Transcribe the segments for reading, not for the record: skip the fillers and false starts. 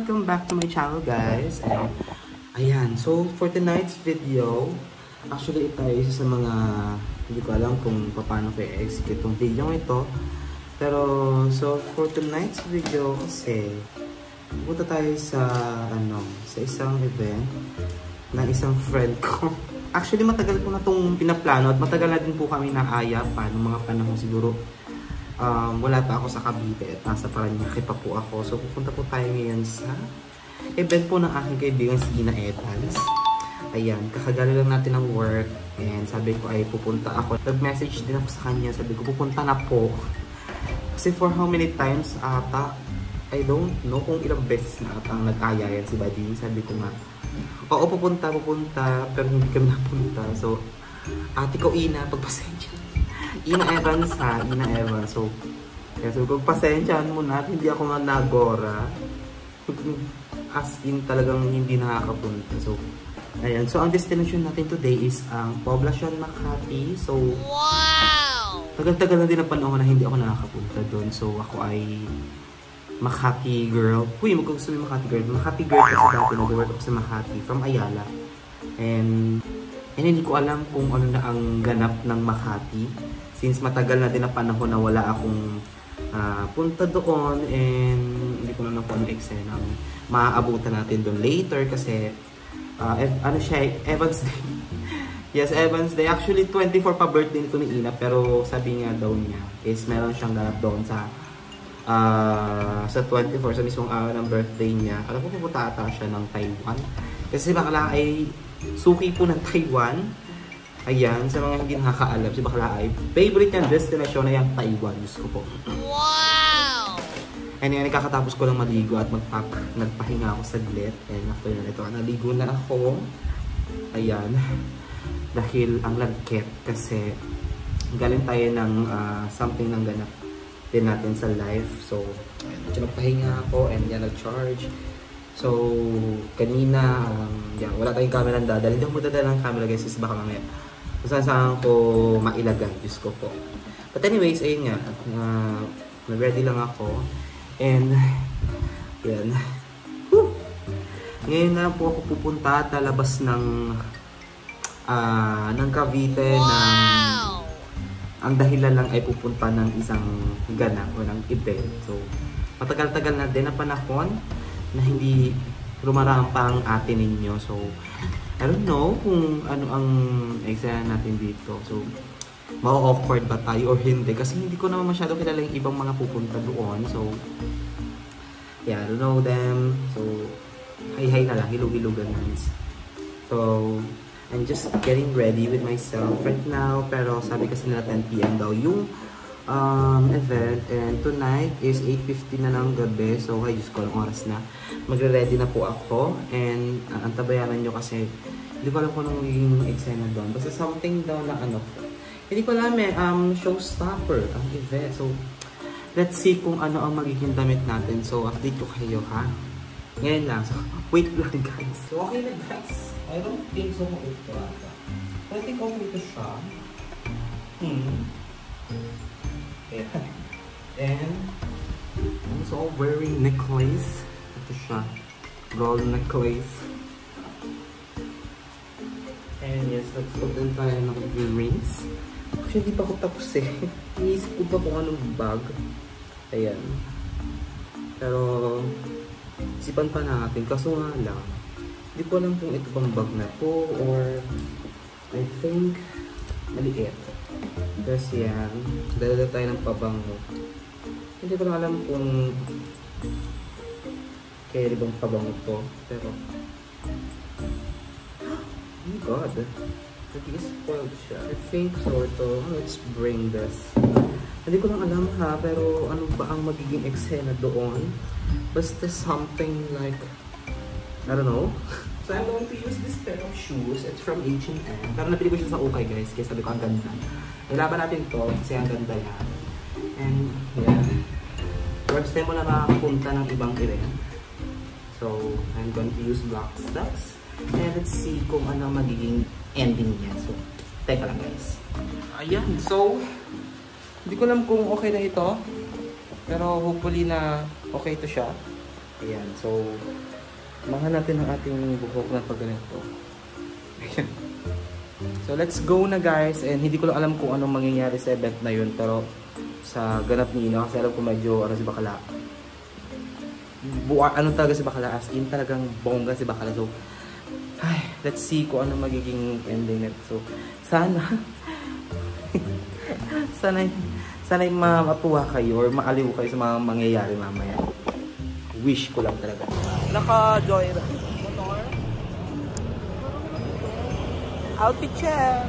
welcome back to my channel guys. And ayan, so for tonight's video, actually ito ay isa sa mga hindi ko alam kung paano ko i-execute itong video ito. Pero so for tonight's video kasi pupunta tayo sa sa isang event ng isang friend ko. Actually matagal ko na itong pinaplano at matagal na din po kami naaya pa ng mga panahon siguro. Wala pa ako sa Cavite at nasa Paranaque pa po ako. So pupunta po tayo ngayon sa event po ng aking kaibigan si Ina Evans. Ayan, kakagaling lang natin ng work and sabi ko ay pupunta ako. Nag-message din ako sa kanya, sabi ko pupunta na po. Kasi for how many times ata, I don't know kung ilang beses na ata ang nag-aya yan si Buddy. Sabi ko nga, oo pupunta, pero hindi kami napunta. So, ate ko Ina, pagpasensya. Ina Evans ha, Ina Evans. So, kung pasensyahan mo na, hindi ako nga nagora. As in talagang hindi nakakapunta. So, ayan. So, ang destination natin today is ang Poblacion, Makati. So, wow! Tagal-tagal na din ang panahon na hindi ako nakakapunta doon. So, ako ay Makati girl. Uy, magkagusto mo Makati girl. Makati girl kasi dati nag-work ako sa Makati from Ayala. And hindi ko alam kung ano na ang ganap ng Makati. Since matagal na din ang panahon na wala akong punta doon and hindi ko na kung ano eksena ang maaabutan natin doon later kasi ano siya, Evans Day. Yes, Evans Day. Actually, 24 pa birthday nito ni Ina pero sabi nga daw niya is meron siyang ganap doon sa 24 sa mismong araw ng birthday niya. Alam ko pupunta ata siya ng Taiwan. Kasi bakla ay suki po ng Taiwan. Ayan, sa mga hindi nakakaalam, si bakla ay favorite niyang destination na yung Taiwan. Diyos ko po. Wow! And yan, kakatapos ko lang maligo at nagpahinga ako saglit. And after na ito, naligo na ako. Ayan. Dahil ang lagkit kasi galing tayo ng something ng ganap din natin sa life. So, nagpahinga ako and yan, nag-charge. So, kanina, yan, wala tayong camera ang dadal. Hindi ako magdadala ng camera guys, kasi baka mamaya kung saan ko mailagay, Diyos ko po. But anyways, ayun nga, nag-ready lang ako. And, yan. Woo! Ngayon na po ako pupunta, talabas ng Cavite, wow! Ang dahilan lang ay pupunta ng isang ganap o ng event. So, matagal-tagal na din na panahon na hindi rumarang pa ang ate ninyo. So, I don't know kung ano ang eksena natin dito. So, ma-awkward ba tayo or hindi? Kasi hindi ko naman masyado kilala yung ibang mga pupunta doon. So, yeah, I don't know them. So, hi-hi na lang. Hilog-hilogan na. So, I'm just getting ready with myself right now. Pero sabi kasi nila 10 PM daw yung event. And tonight is 8:50 na ng gabi. So, ay, Diyos ko, ang oras na. Magre-ready na po ako. And antabayanan nyo kasi hindi ko alam kung anong magiging eksena doon. Basta something daw na hindi ko alam showstopper ang event. So, let's see kung ano ang magiging damit natin. So, update ko kayo ha. Ngayon lang. So, wait lang guys. So, okay na guys. I don't think so kung ito ata. But I think okay ito siya. Yeah. And I'm also wearing necklace. Ito siya. Gold necklace. And yes, let's put din tayo ng earrings. Actually, hindi pa ako tapos eh. Iniisip ko pa kung anong bag. Ayan. Pero, isipan pa natin. Kaso nga lang, hindi ko alam kung ito bang bag na to or I think maliit. Kasi yan, dala tayo ng pabango. Hindi ko lang alam kung kaya bang pabango to. Pero, oh my god, that is spoiled siya. I think so ito. Let's bring this. Hindi ko lang alam ha, pero ano ba ang magiging eksena doon? Basta something like, I don't know. So I'm going to use this pair of shoes. It's from H&M. Pero napili ko siya sa Ukay guys, kaya sabi ko ang ganda. Ilaban natin to kasi ang ganda yan. And yeah, first time mo na makapunta ng ibang event. So I'm going to use black stocks. And let's see kung ano magiging ending niya. So, teka lang guys. Ayan, so hindi ko alam kung okay na ito. Pero hopefully na okay to siya. Ayan, so, samahan natin ang ating buhok na pag ganito. Ayan. So, let's go na guys. And hindi ko lang alam kung anong mangyayari sa event na yun. Pero, sa ganap ni Ina, kasi alam ko medyo, si Bakala. Ano talaga si Bakala? As in, talagang bongga si Bakala. So, ay, let's see kung ano magiging ending nito. So, sana, sana'y matuwa kayo or maaliw kayo sa mga mangyayari mamaya. Wish ko lang talaga. Naka-joy motor. Outfit check.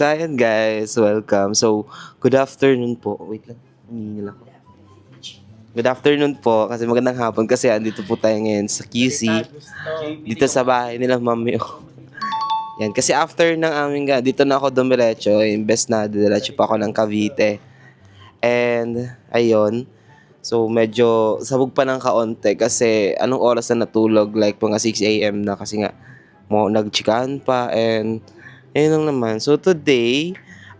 So, ayan guys, welcome. So, good afternoon po. Wait lang, humingi ako. Good afternoon po, kasi magandang hapon kasi andito po tayo ngayon sa QC. Dito sa bahay nila Mami. Yan, kasi after ng aming dito na ako dumiretso, imbes na diretso pa ako ng Cavite. And, ayun. So, medyo sabog pa ng kaonte kasi anong oras na natulog? Like, mga 6 AM na kasi nga, nagchikahan pa and ayun lang naman. So today,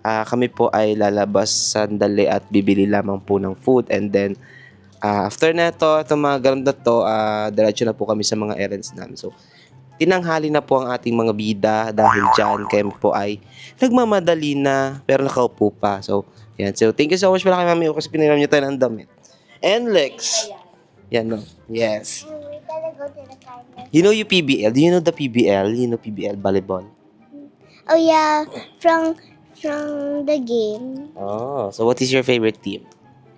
kami po ay lalabas sandali at bibili lamang po ng food. And then, after na itong mga ganun na to, diretso na po kami sa mga errands namin. So, tinanghali na po ang ating mga bida dahil dyan kami po ay nagmamadali na pero nakaupo pa. So, yan. So, thank you so much pala kay Mami kasi piniram niyo tayo ng damit. And Lex. Yan, no? Yes. You know yung PBL? Do you know the PBL? You know PBL volleyball? Oh yeah, from the game. Oh, so what is your favorite team?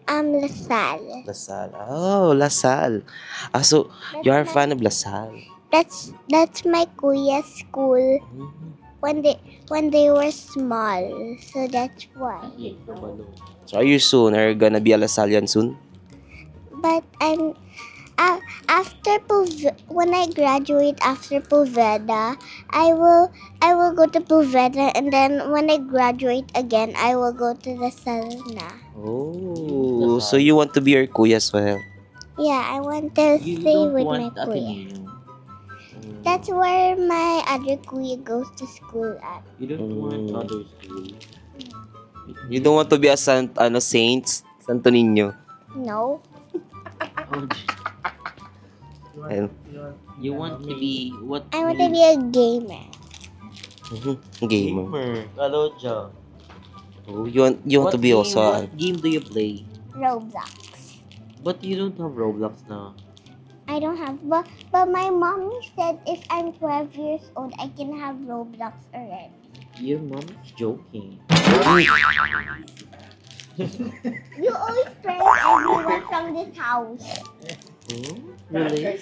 LaSalle. LaSalle. Oh, LaSalle. So you are a fan of LaSalle. That's my kuya's school when they were small. So that's why. So are you soon? Are you gonna be a LaSallian soon? But I'm after when I graduate after Poveda, I will go to Poveda, and then when I graduate again, I will go to the Salna. Oh, so you want to be your kuya as well? Yeah, I want to stay with my kuya. That's where my other kuya goes to school at. You don't want other school? You don't want to be a saints? Santo Niño? No. Oh, And, you want to be what? I want to be a gamer. gamer. Hello, Joe. Oh, you want to be also What game do you play? Roblox. But you don't have Roblox now. I don't have, but my mommy said if I'm 12 years old, I can have Roblox already. Your mom is joking. You always prank everyone from this house. Oh, really?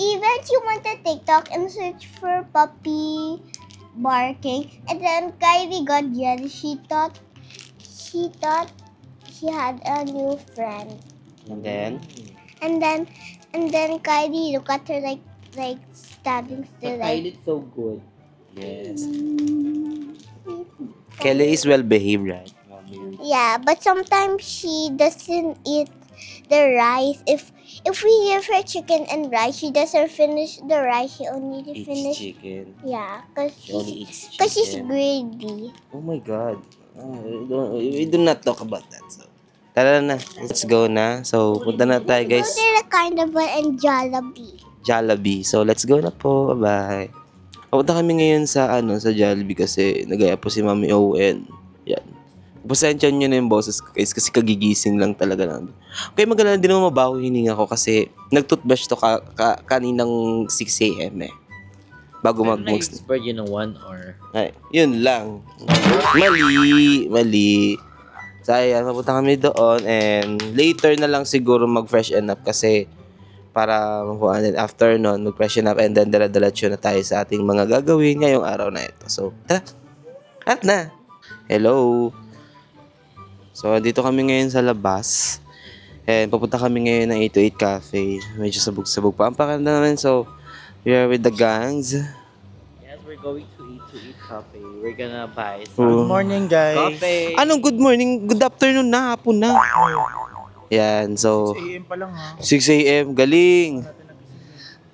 Even she went to TikTok and searched for puppy barking, and then Kylie got jealous. She thought she had a new friend. And then? and then Kylie, look at her like standing still The like. pilot's so good. Yes. Kelly is well behaved, right? Yeah, but sometimes she doesn't eat the rice. If we give her chicken and rice, she doesn't finish the rice. She only Eats finish. chicken. Yeah, cause She only eats she's chicken. greedy. Oh my God. We do not talk about that. So, tara na. Let's go na. So, punta na tayo, Go guys. to the carnival and Jollibee. Jollibee. So, let's go na po. Bye. Papunta kami ngayon sa sa Jollibee kasi nagaya po si Mami Owen. Yan. Pasensya nyo na yung boses ko guys kasi kagigising lang talaga namin. Okay, magalala din naman mabaho hininga ko kasi nag-toothbrush to kaninang 6 a.m. eh. Bago mag-mooks. Na-expert yun ng 1 hour. Ay, yun lang. Mali. So, ayan, mapunta kami doon and later na lang siguro mag-freshen up kasi para after nun, mag-freshen up and then dala-dalatso na tayo sa ating mga gagawin ngayong araw na ito. So, tara! At na! Hello! So, dito kami ngayon sa labas. And papunta kami ngayon ng 828 Cafe. Medyo sabog-sabog pa ang pakanda namin. So, we are with the gangs. Yes, we're going to eat Cafe. We're gonna buy Oh. some Good morning, guys. coffee. Anong good morning? Good afternoon na, hapon na. Yan, so 6 a.m. pa lang, ha? 6 a.m. Galing.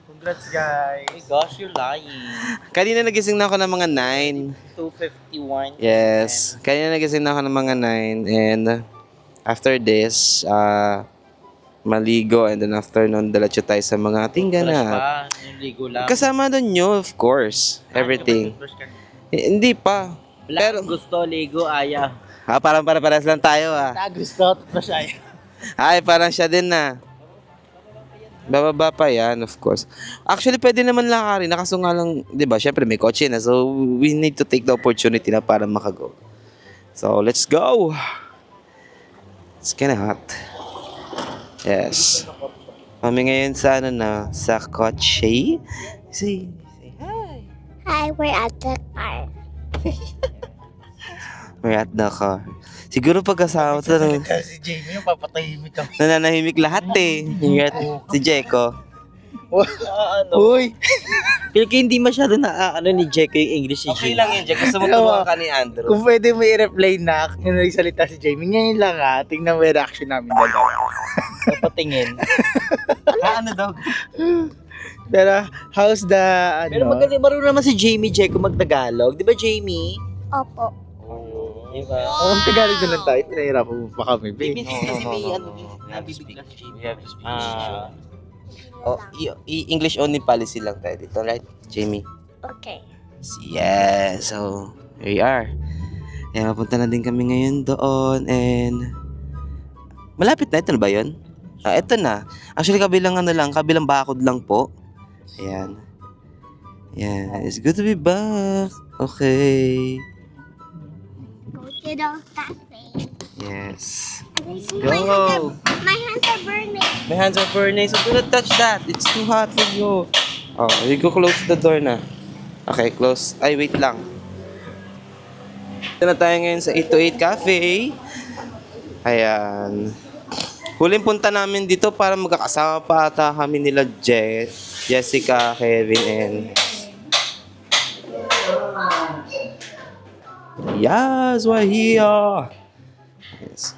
Congrats, guys. Oh my gosh, you're lying. Kanina nagising na ako ng mga 9. 2:51. Yes. Kanina nagising na ako ng mga 9. And after this, maligo. And then after nun, dalatso tayo sa mga ating Brush ganap. pa, yung ligo lang. Kasama doon nyo, of course. Everything. Hindi pa. Pero Pero, gusto, ligo, ayaw. parang para-paras lang tayo Gusto, tapos siya. Ay, parang siya din na. Bababa pa yan, of course. Actually, pwede naman lakarin. Nakaso nga lang, di ba, syempre may kotse na. So, we need to take the opportunity na para makago. So, let's go! It's kinda hot. Yes. Kami ngayon sa sa kotse. Say hi. Hi, we're at the car. We're at the car. Siguro pagkasama ito, Si Jamie, yung papatahimik kami. nananahimik lahat eh. We're at si Jeko. Uy! Feel ko hindi masyado na ni Jeko yung English si Okay Jim. lang yun, Jeko. Gusto mo tumawa ka ni Andrew. Kung pwede mo i-reply na yung nagsalita si Jamie, ngayon lang, ha? Tingnan mo yung reaction namin dalawa. Patingin. Ano daw? Pero, how's the, Pero magaling, marunong naman si Jamie Jeko mag-Tagalog. Di ba, Jamie? Opo. Diba? Ang Tagalog na lang tayo, pinahirapan mo pa kami, Maybe babe. nabibigla si Jamie. We have to speak English only policy lang tayo dito, right, Jamie? Okay. Yeah, so here we are. Ayan, mapunta na din kami ngayon doon and malapit na, ito na ba yun? Ito na. Actually, kabilang kabilang bakod lang po. Ayan. Yeah, it's good to be back. Okay. Go to the cafe. Yes. Go. Go. My hands are burning. My hands are burning, so do not touch that. It's too hot for you. Oh, you go close the door na. Okay, close. Ay, wait lang. Ito na tayo ngayon sa 828 Cafe. Ayan. Huling punta namin dito para magkakasama pa ata kami nila Jessica, Kevin, and yes, we're here. Yes.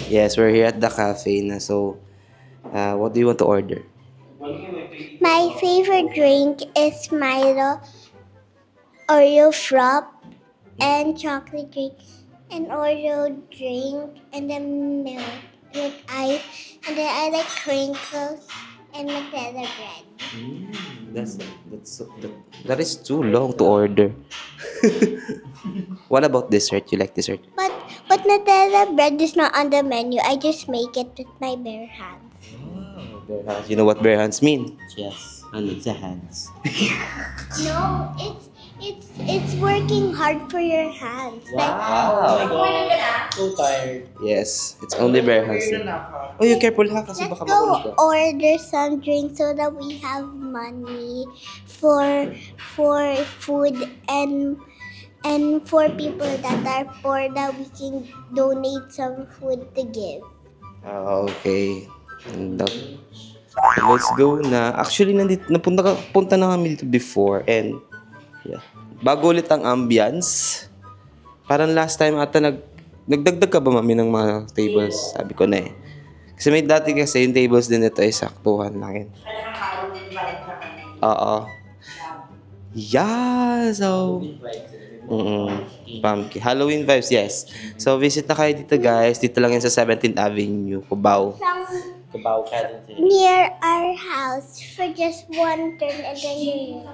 Yes, we're here at the cafe na. So, what do you want to order? My favorite drink is Milo, Oreo Frap, and chocolate drink, and Oreo drink, and then milk with ice, and then I like crinkles and Nutella bread. That is too long to order. What about dessert? You like dessert? But Nutella bread is not on the menu. I just make it with my bare hands. Bare hands. You know what bare hands mean? Yes. Ano sa hands? No, it's working hard for your hands. So tired. Yes, it's only bare hands. Oh, you careful ha kasi Let's baka go makulog ka. order some drinks so that we have money for food and for people that are poor that we can donate some food to give. Okay. Let's go na. Actually, punta na kami dito before and yeah. Bago ulit ang ambience. Parang last time ata nagdagdag ka ba mami ng mga tables? Sabi ko na eh. Kasi may dati kasi yung tables din ito ay saktuhan lang yun. Oo. Yeah, so pumpkin. Halloween vibes, yes. So visit na kayo dito guys. Dito lang yan sa 17th Avenue, Cubao. Near our house for just one turn and then you're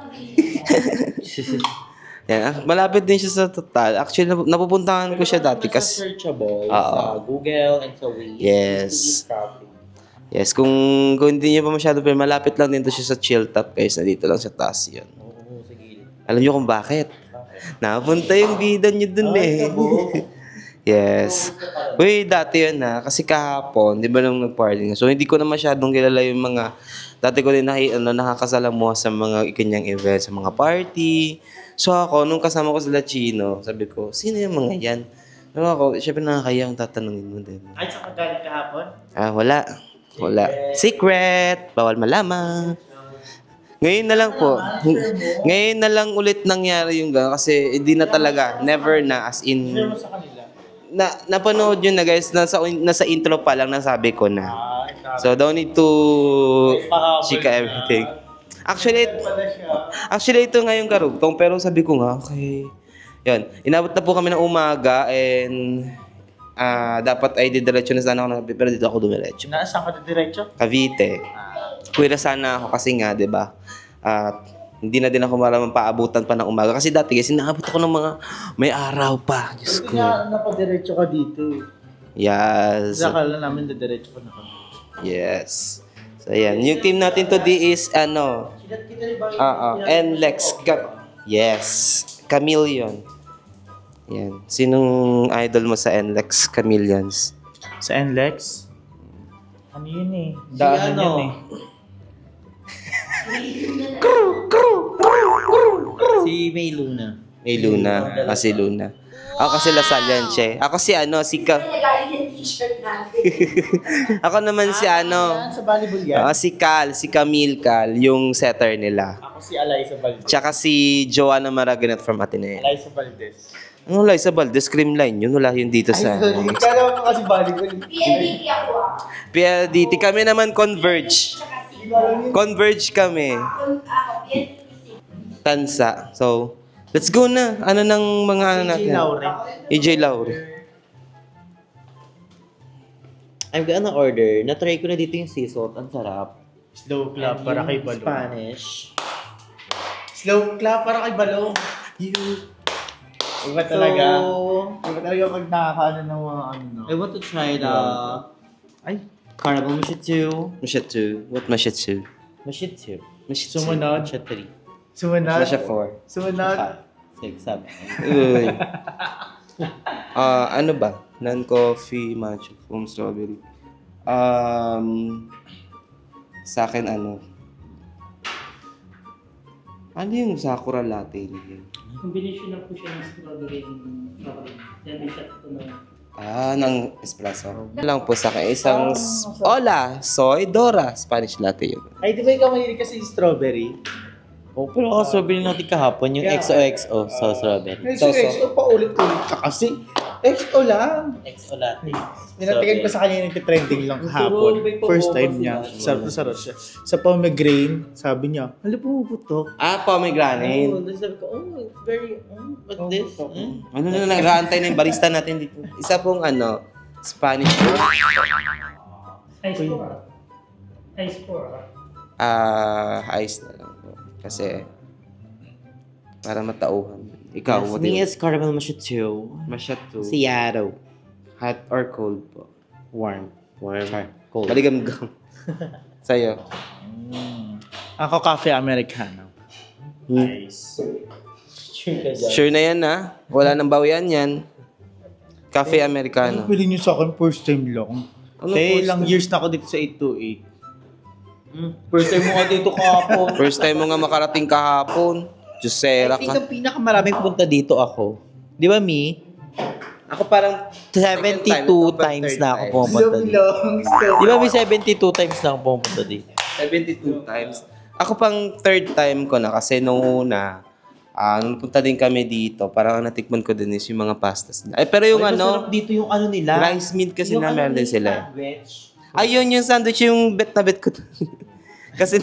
Yan, malapit din siya sa total. Actually, napupuntahan ko siya dati kasi Searchable sa Google and sa Waze. Yes. Yes, kung hindi niyo pa masyado pero malapit lang din to siya sa Chilltop guys. Nandito lang sa taas yun. Oo, sige. Alam niyo kung bakit? Napunta yung bida niyo dun eh. Yes. Uy, dati yun na. Kasi kahapon, di ba nung nag-party nga. So, hindi ko na masyadong kilala yung mga... Dati ko din nakakasalamuha sa mga ikanyang events, sa mga party. So ako, nung kasama ko sila Chino, sabi ko, sino yung mga yan? Pero ako, syempre nakakayang tatanungin mo din. Ay, sa kagalit kahapon? Wala. Secret! Bawal malaman. Ngayon na lang po. Ngayon na lang ulit nangyari yung gano'n. Kasi hindi na talaga. Never na. As in... Sa kanila. Napanood yun na guys. Nasa intro pa lang nasabi ko na. So, don't need to chika everything. Actually, ito nga yung karugtong. Pero sabi ko nga, okay. Yan. Inabot na po kami ng umaga and dapat ay didiretso na sana ako. Pero dito ako dumiretso. Saan ka diretso? Cavite. Kuwira sana ako kasi nga, di ba? Hindi na din ako maramang paabutan pa ng umaga. Kasi dati kasi naabot ako ng mga may araw pa. Diyos ko. Kaya napadiretso ka dito. Yes. Akala namin didiretso ka na kami. Yes. So, ayan. Yung team natin today is, NLEX. Yes. Chameleon. Yan. Sinong idol mo sa NLEX Chameleons? Sa NLEX? Ano yun eh? Daanan yun eh. Si May Luna. May Luna. Si Luna. Ako kasi Lasallian siya. Ako si Ako naman si Yan, sa volleyball yan. si Camille Cal, yung setter nila. Ako si Alaysa Valdez. Tsaka si Joanna Maraganat from Ateneo. Alaysa Valdez. Ano Liza Valdez? Creamline yun. Wala yun dito sa... Kala ko kasi volleyball. PLDT. Kami naman Converge. Converge kami. Tansa. So, let's go na. Ano nang mga ano natin? EJ Laure. I'm gonna order. Na-try ko na dito yung sea salt. Ang sarap. Slow clap para kay Balong. Spanish. Slow clap para kay Balong. Iba talaga. Iba talaga pag nakakaano ng mga ano. I want to try the... Caramel Mashitsu. Mashitsu. What Mashitsu? Mashitsu. Mashitsu. Sumunod. Masha 3. Sumunod. Masha 4. Sumunod. 6, 7. Uy. Ano ba? Non-coffee matcha foam strawberry. Sa akin ano? Ano yung sakura latte niya? Combination na po siya ng strawberry and chocolate. Then may shot po na. Ng espresso. Lang po sa akin. Isang Hola, soy Dora. Spanish latte yun. Ay, di ba ikaw mahilig kasi yung strawberry? Oh, pero ako strawberry natin kahapon. Yung XOXO sa strawberry. XO pa ulit-ulit ka kasi. XO lang. XO latte. Minatigan ko sa kanya yung trending lang kahapon. First time niya. Sarap na sarap siya. Sa pomegranate, sabi niya, hala pumuputok. Pomegranate. Sabi ko, it's very, what's this? Ano na, nag-aantay na yung barista natin dito. Isa pong Spanish. Ice pour. Ice pour. Ice na lang po. Kasi, para matauhan. Ikaw, Yes, what me do you... is caramel Mashitsu. Masyado. Seattle. Hot or cold po? Warm. Warm. Cold. Maligam-gam. Sa'yo. Ako, cafe americano. Nice. Sure na yan ha? Wala nang bawian yan. Cafe Ano Americano. pili niyo sa akin? First time lang. Ano Dahil first ilang time? years na ako dito sa 828. First time mo ka dito kahapon. First time mo nga makarating kahapon. Jusera I think ka. ang pinakamaraming punta dito ako. Di ba, Mi? Ako parang 72 times na ako pumunta dito. Di ba, Mi, 72 times na ako pumunta dito? 72 times. Ako pang third time ko na kasi nung una, nung punta din kami dito, parang natikman ko din is yung mga pastas nila. Pero yung Masarap dito yung ano nila. rice meat kasi na meron din sila. Sandwich. Ayun yung sandwich, yung bet na bet ko. Kasi,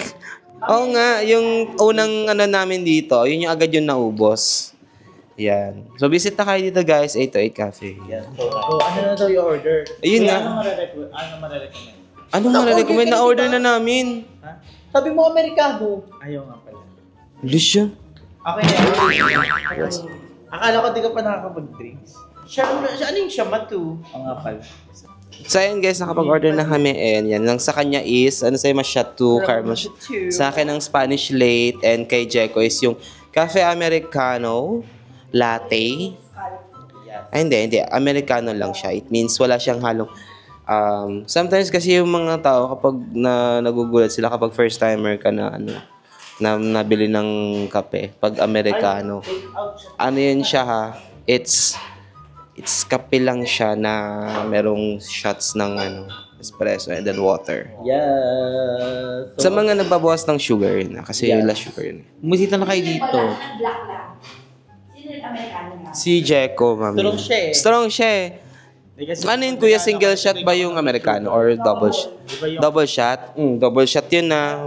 oo nga, yung unang ano namin dito, yun yung agad yung naubos. Yan. So, visit na kayo dito guys, 808 Cafe. Yan. So, ano na daw yung order? Ayun nga. Ano marirecommend? Ano nga na-recommend? Na-order na namin. Ha? Sabi mo, Amerikano. Ayaw nga pala. Lucia. Okay na. Akala ko di ka pa nakakapag-drinks. Ano yung shamatu? Oo nga pala. So, ayun guys, nakapag-order na kami. And yan, lang sa kanya is, ano sa'yo, masyatu, caramel. Sa akin ang Spanish late. And kay Jeko is yung Cafe Americano Latte. Ay, hindi. Americano lang siya. It means wala siyang halong sometimes kasi yung mga tao kapag nagugulat sila kapag first timer ka na na nabili ng kape pag Americano. Ano yun siya ha? It's kape lang siya na merong shots ng espresso and then water. Yes. Sa mga nagbabawas ng sugar yun kasi less sugar yun. Musita na kayo dito. Black lang. Sino yung Amerikano nga? Si Jeko, mami. Strong siya eh. Strong siya eh. Ano yun kuya, single shot ba yung Americano or double shot? Double shot? Double shot yun na.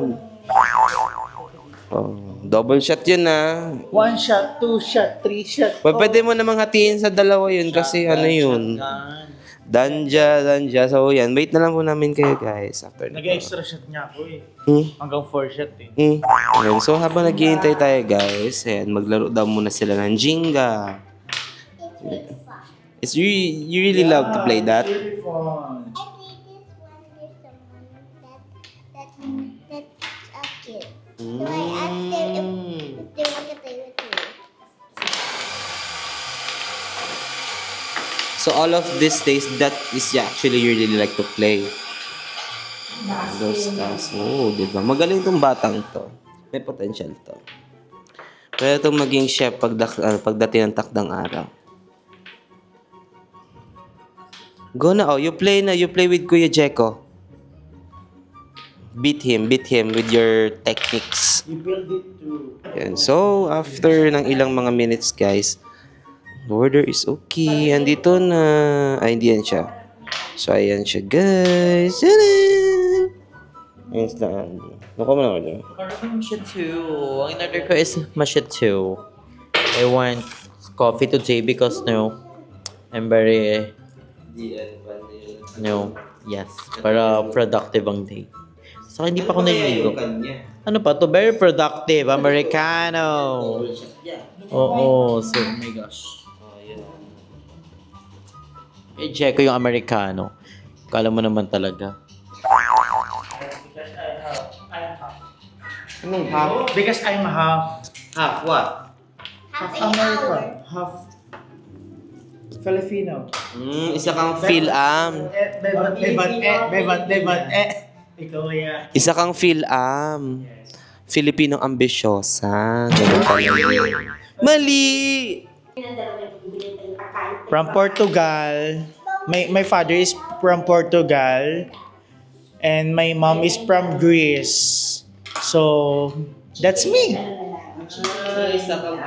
Oh, double shot yun na. 1 shot, 2 shot, 3 shot. Pwede mo namang hatiin sa dalawa yun kasi ano yun. Danja. So yan, wait na lang po namin kayo guys. After na. Nag-extra shot niya ako eh. Hanggang 4 shot eh. Ayan, so habang naghihintay tayo guys, ayan, maglaro daw muna sila ng Jenga. You really love to play that? Really fun. I played this one with someone that's a kid. So I asked them if they want to play with me. So all of these days, that is actually you really like to play. Those tasks. Oh, diba? Magaling tong batang to. May potential to. Pwede itong maging chef pagdating ng takdang araw. Go na, you play with Kuya Jeko. Beat him with your techniques. You build it too. Yan. So, after ng ilang mga minutes, guys, the order is okay. Andito na. Ay, hindi yan siya. So, ayan siya, guys. Tadaan! Ayan sila. Nakuha mo na order. Mashatu. Ang in-order ko is mashatu. I want coffee today because I'm very yes, para productive ang day. So, hindi pa ako naliligo. Ano pa to? Very productive. Americano. Oo. So, oh my gosh. I-check ko yung Americano. Kala mo naman talaga. Anong half? Because I'm half. Half what? Half American. Half Filipino. Isa kang Phil-Am. Bebat. Ikaw ya. Isa kang Phil-Am. Filipinong ambisyosa. Ganun pala. Mali! From Portugal. My father is from Portugal. And my mom is from Greece. So, that's me. Isa kang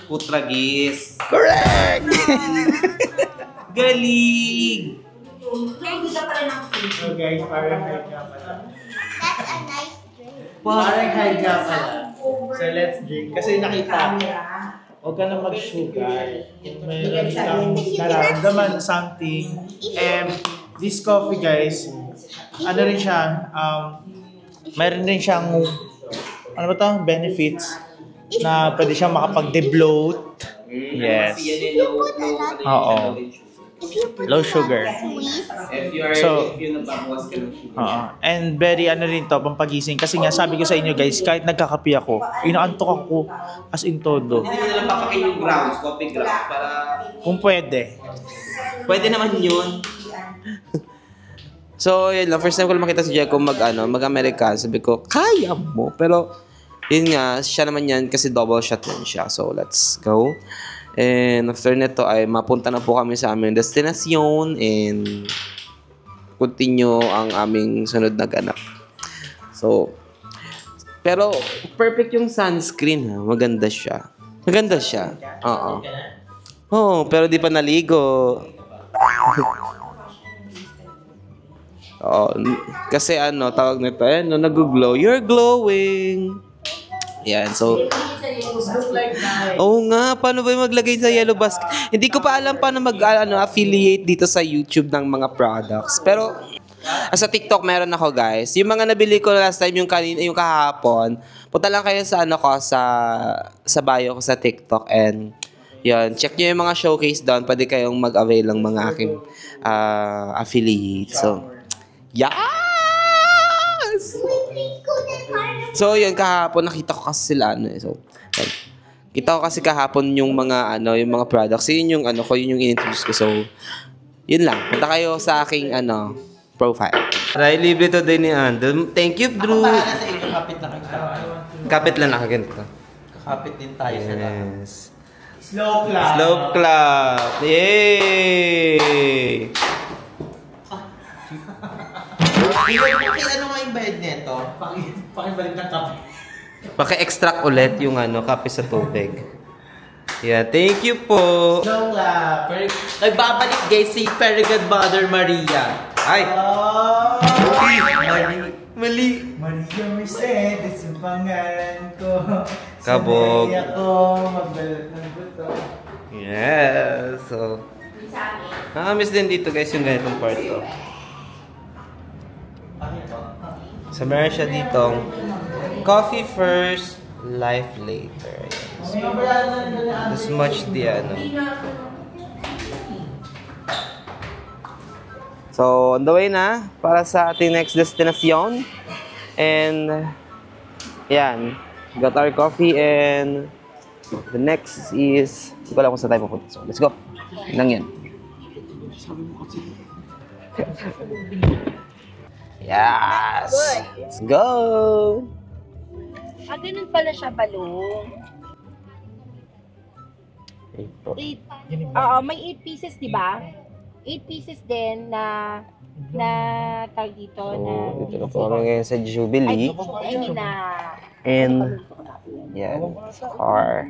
Putragis. Correct! Galing! So guys, parang high nga pala. That's a nice drink. Parang high nga pala. So let's drink. Kasi nakita, huwag ka na mag-sugar. Kung mayroon kang nararamdaman something. And this coffee guys, ano rin siya, mayroon rin siyang, ano ba ito? Benefits na pwede siyang makapag-debloat. Yes. Oo. Low sugar. So, and very ano rin to, pampagising. Kasi nga, sabi ko sa inyo guys, kahit nagkakapi ako, inaantok ako as in todo. Hindi nyo nalang papakin yung grounds, coffee grounds, para... Kung pwede. Pwede naman yun. So, yun lang. First time ko lang makita si Jeko mag-American. Sabi ko, kaya mo. Pero, Yun nga, siya naman yan kasi double shot yan siya. So, let's go. And after nito ay mapunta na po kami sa aming destinasyon and continue ang aming sunod na ganap. So, pero perfect yung sunscreen ha. Maganda siya. Maganda siya. Oo. Oo, pero di pa naligo. Oo. Kasi ano, tawag nito, nag-glow. You're glowing. Yan, so... Oo nga, paano ba yung maglagay sa yellow basket? Hindi ko pa alam paano affiliate dito sa YouTube ng mga products. Pero, sa TikTok meron ako guys. Yung mga nabili ko last time, yung kahapon, punta lang kayo sa sa bio ko sa TikTok and yun, check nyo yung mga showcase doon. Pwede kayong mag-avail ng mga aking affiliate. So, yes! So, yun, kahapon, nakita ko kasi sila, So, kita ko kasi kahapon yung mga, yung mga products. Yun yung, yun yung in-introduce ko. So, yun lang. Punta kayo sa aking, profile. Ray, libre to din ni Andon. Thank you, Drew. Ako para sa inyo, kapit na kayo sa akin. Kapit lang nakaganito. Kakapit din tayo sa lahat. Yes. Slow clap. Slow clap. Yay! Ano nga yung bayad nito? Pakibalik ng kape. Paki-extract ulit yung kape sa tubig. Yeah, thank you po. Slow clap. Nagbabalik guys si Very Good Mother Maria. Ay! Mali. Maria Mercedes ang pangalan ko. Kabog. Sanay ako magbalat ng buto. Yes. So, nakamiss din dito guys yung ganitong part to. So, meron siya ditong coffee first, life later. This much the So, on the way na para sa ating next destination. And, yan. Got our coffee and the next is, hindi ko alam kung saan tayo pupunta. So, let's go. Lang yan. Yes! Let's go! Ganun pala siya, balong. May 8 pieces, di ba? 8 pieces din na tag dito na... Ito na po kami ngayon sa Jubilee. I mean na... And, yan, car.